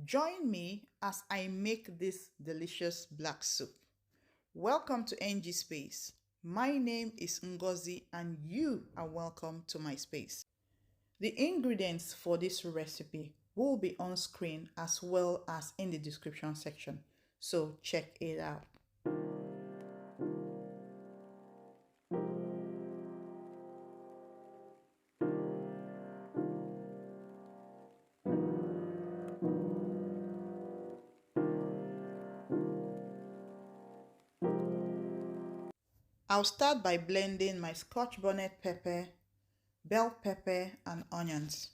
Join me as I make this delicious black soup. Welcome to NG Space. My name is Ngozi and you are welcome to my space. The ingredients for this recipe will be on screen as well as in the description section, so check it out. I'll start by blending my scotch bonnet pepper, bell pepper, and onions.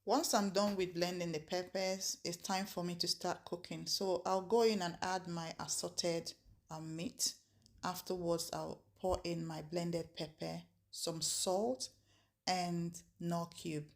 Once I'm done with blending the peppers, it's time for me to start cooking. So I'll go in and add my assorted meat. Afterwards, I'll pour in my blended pepper, some salt, and Knorr cube.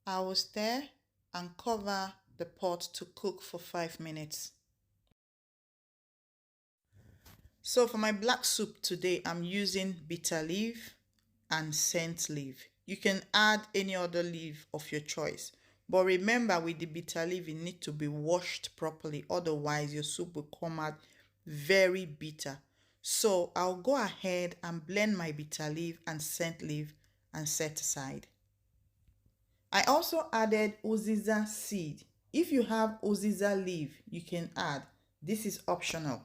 I will stir and cover the pot to cook for 5 minutes. So for my black soup today, I'm using bitter leaf and scent leaf. You can add any other leaf of your choice. But remember, with the bitter leaf, it needs to be washed properly. Otherwise, your soup will come out very bitter. So I'll go ahead and blend my bitter leaf and scent leaf and set aside. I also added uziza seed. If you have uziza leaf, you can add. This is optional.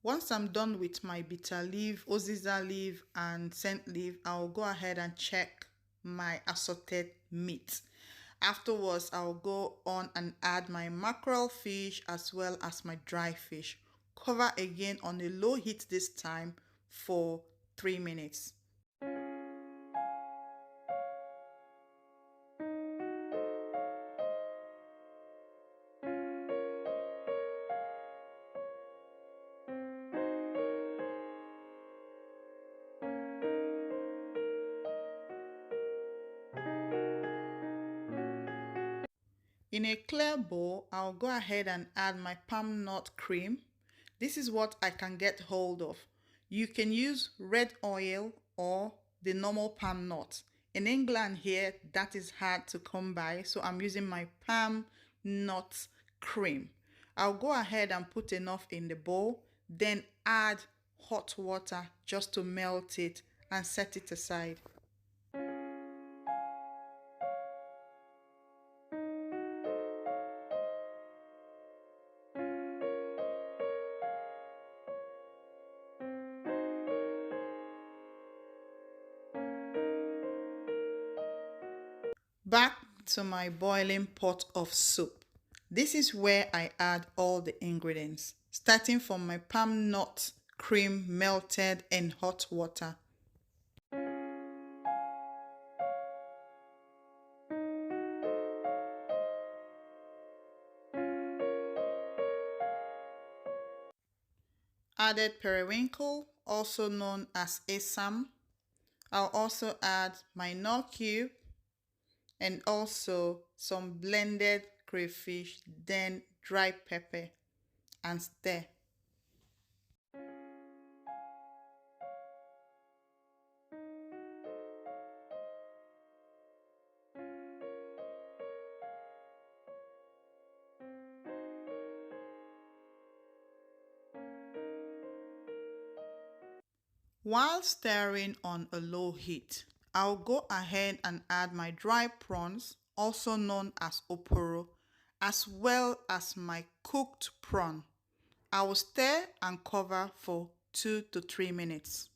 Once I'm done with my bitter leaf, uziza leaf, and scent leaf, I'll go ahead and check my assorted meat. Afterwards, I'll go on and add my mackerel fish as well as my dry fish. Cover again on a low heat this time for 3 minutes. In a clear bowl, I'll go ahead and add my palm nut cream. This is what I can get hold of. You can use red oil or the normal palm nut. In England here, that is hard to come by, so I'm using my palm nut cream. I'll go ahead and put enough in the bowl, then add hot water just to melt it and set it aside. Back to my boiling pot of soup. This is where I add all the ingredients, starting from my palm nut cream melted in hot water. Added periwinkle, also known as asam. I'll also add my Knorr cube and also some blended crayfish, then dry pepper, and stir. While stirring on a low heat, I'll go ahead and add my dry prawns, also known as oporo, as well as my cooked prawn. I will stir and cover for 2 to 3 minutes.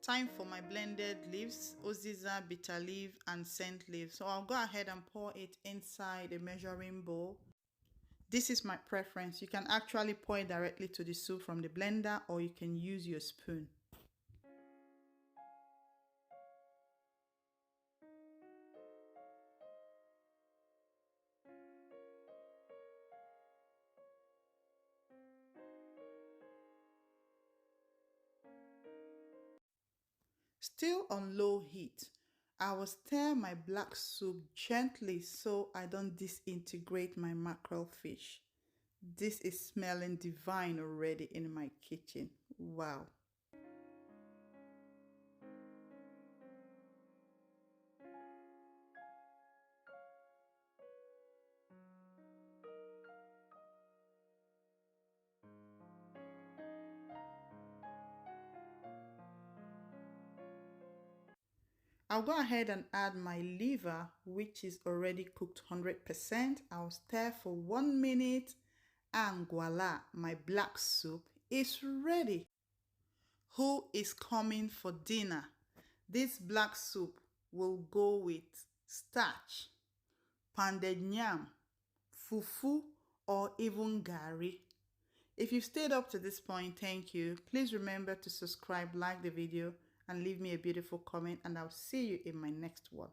Time for my blended leaves, uziza, bitter leaf and scent leaf. So I'll go ahead and pour it inside a measuring bowl. This is my preference. You can actually pour it directly to the soup from the blender, or you can use your spoon. Still on low heat, I will stir my black soup gently so I don't disintegrate my mackerel fish. This is smelling divine already in my kitchen. Wow. I'll go ahead and add my liver, which is already cooked 100%. I'll stir for 1 minute and voila, my black soup is ready. Who is coming for dinner? This black soup will go with starch, pounded yam, fufu, or even gari. If you've stayed up to this point, thank you. Please remember to subscribe, like the video, and leave me a beautiful comment, and I'll see you in my next one.